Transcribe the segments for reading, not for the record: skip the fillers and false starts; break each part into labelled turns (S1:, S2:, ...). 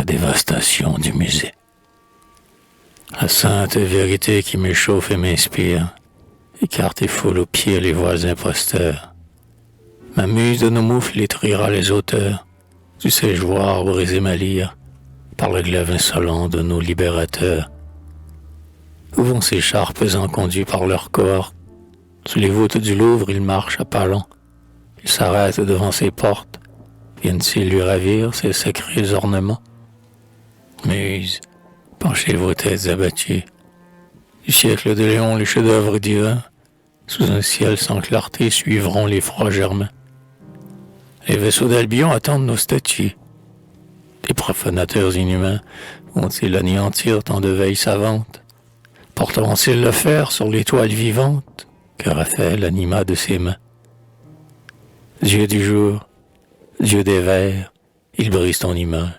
S1: la dévastation du musée. La sainte vérité qui m'échauffe et m'inspire, écarte et foule aux pieds les voiles imposteurs. Ma muse de nos moufles étrira les auteurs, du séjour briser ma lyre, par le glaive insolent de nos libérateurs. Où vont ces chars pesants conduits par leurs cohortes? Sous les voûtes du Louvre, ils marchent à pas lents. Ils s'arrêtent devant ses portes. Viennent-ils lui ravir ses sacrés ornements? Muses, penchez vos têtes abattues. Du siècle de Léon, les chefs-d'œuvre divins, sous un ciel sans clarté, suivront les froids germains. Les vaisseaux d'Albion attendent nos statues. Des profanateurs inhumains vont-ils anéantir tant de veilles savantes? Porteront-ils le fer sur l'étoile vivante que Raphaël anima de ses mains? Dieu du jour, Dieu des vers, il brise ton image.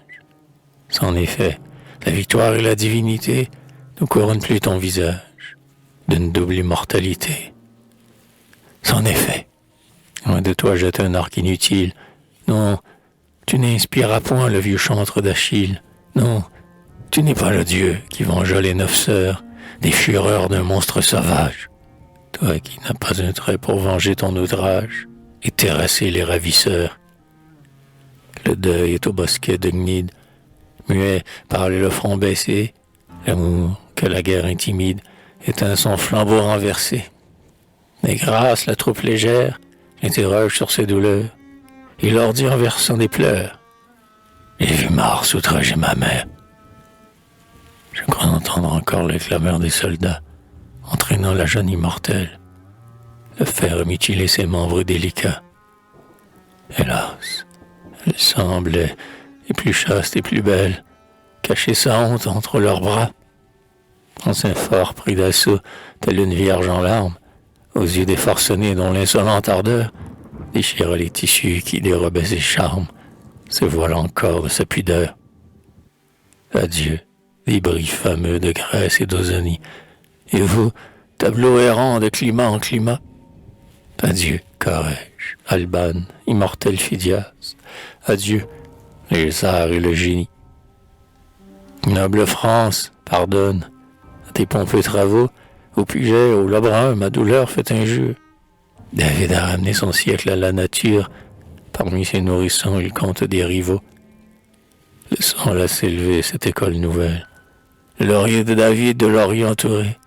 S1: Sans effet, la victoire et la divinité ne couronnent plus ton visage d'une double immortalité. Sans effet, loin de toi jette un arc inutile. Non, tu n'inspireras point le vieux chantre d'Achille. Non, tu n'es pas le Dieu qui vengea les 9 sœurs des fureurs d'un monstre sauvage. Toi qui n'as pas un trait pour venger ton outrage et terrasser les ravisseurs. Le deuil est au bosquet de Gnide, muet par le front baissé, l'amour que la guerre intimide éteint son flambeau renversé. Mais grâce, la troupe légère l'interroge sur ses douleurs. Il leur dit en versant des pleurs: j'ai vu Mars outrager ma mère. Je crois entendre encore les clameurs des soldats, entraînant la jeune immortelle, le faire mutiler ses membres délicats. Hélas, elle semblait et plus chaste et plus belle, cacher sa honte entre leurs bras. En sein fort pris d'assaut, telle une vierge en larmes, aux yeux des forcenés dont l'insolente ardeur déchira les tissus qui dérobaient ses charmes, se voile encore de sa pudeur. Adieu, débris fameux de Grèce et d'Ozonie, et vous, tableau errant de climat en climat. Adieu, Corrège, Albane, immortel Phidias. Adieu, les arts et le génie. Noble France, pardonne à tes pompeux travaux, au Puget, au Lebrun, ma douleur fait injure. David a ramené son siècle à la nature, parmi ses nourrissons il compte des rivaux. Laissons-la s'élever, cette école nouvelle. Le laurier de David de l'Orient entouré,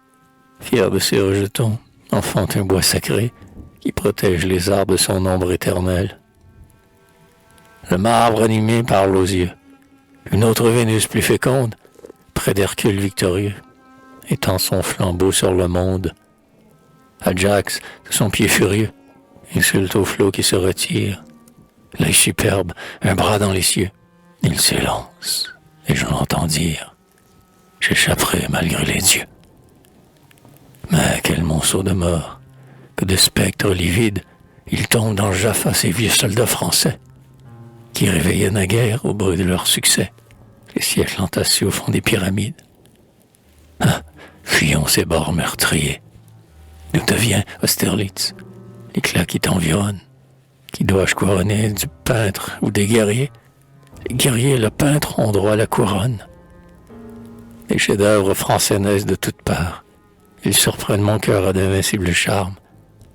S1: fier de ses rejetons, enfante un bois sacré qui protège les arbres de son ombre éternelle. Le marbre animé parle aux yeux. Une autre Vénus plus féconde, près d'Hercule victorieux, étend son flambeau sur le monde. Ajax, de son pied furieux, insulte au flot qui se retire. L'œil superbe, un bras dans les cieux, il s'élance, et je l'entends dire: j'échapperai malgré les dieux. Mais quel monceau de mort, que de spectres livides, il tombe dans Jaffa ces vieux soldats français, qui réveillaient naguère au bruit de leur succès, les siècles entassés au fond des pyramides. Ah, fuyons ces bords meurtriers. D'où te vient, Austerlitz, l'éclat qui t'environne? Qui dois-je couronner, du peintre ou des guerriers? Les guerriers et le peintre ont droit à la couronne. Les chefs-d'œuvre français naissent de toutes parts. Ils surprennent mon cœur à d'invincibles charmes.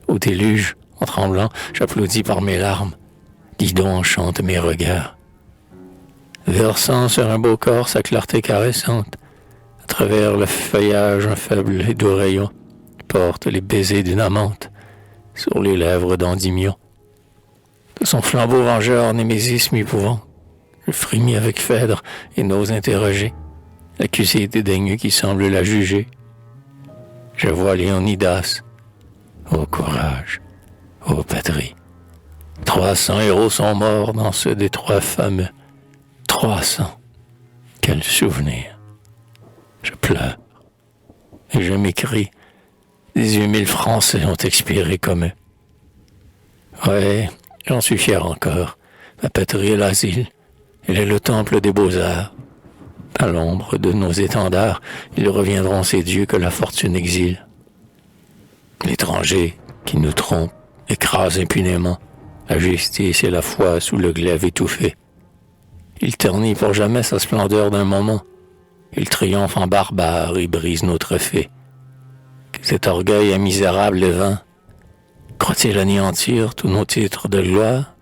S1: Au déluge, en tremblant, j'applaudis par mes larmes. Didon enchante mes regards. Versant sur un beau corps sa clarté caressante, à travers le feuillage un faible et doux rayon porte les baisers d'une amante sur les lèvres d'Endymion. De son flambeau vengeur, Némésis m'épouvant, je frémis avec Phèdre et n'ose interroger l'accusé dédaigneux qui semble la juger. Je vois Léonidas. Ô courage, ô patrie. 300 héros sont morts dans ce détroit fameux. 300. Quel souvenir. Je pleure et je m'écrie: 18 000 Français ont expiré comme eux. Ouais, j'en suis fier encore. Ma patrie est l'asile. Elle est le temple des beaux-arts. À l'ombre de nos étendards, ils reviendront ces dieux que la fortune exile. L'étranger qui nous trompe écrase impunément la justice et la foi sous le glaive étouffé. Il ternit pour jamais sa splendeur d'un moment. Il triomphe en barbare et brise nos trophées. Que cet orgueil misérable et vain, croit-il anéantir tous nos titres de gloire?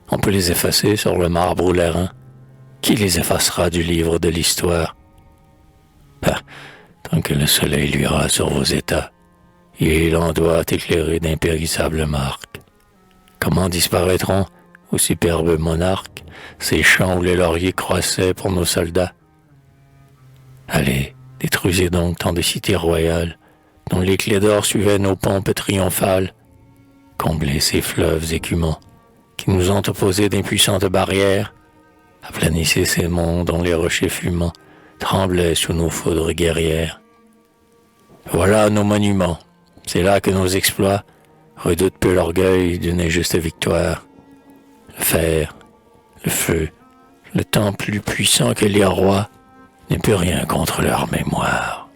S1: On peut les effacer sur le marbre ou l'airain. Qui les effacera du livre de l'histoire? Tant que le soleil luira sur vos états, il en doit éclairer d'impérissables marques. Comment disparaîtront, aux superbes monarques, ces champs où les lauriers croissaient pour nos soldats? Allez, détruisez donc tant de cités royales, dont l'éclat d'or suivait nos pompes triomphales. Comblez ces fleuves écumants, qui nous ont opposé d'impuissantes barrières. Aplanissez ces monts dont les rochers fumants tremblaient sous nos foudres guerrières. Voilà nos monuments, c'est là que nos exploits redoutent peu l'orgueil d'une injuste victoire. Le fer, le feu, le temps plus puissant que les rois n'est plus rien contre leur mémoire.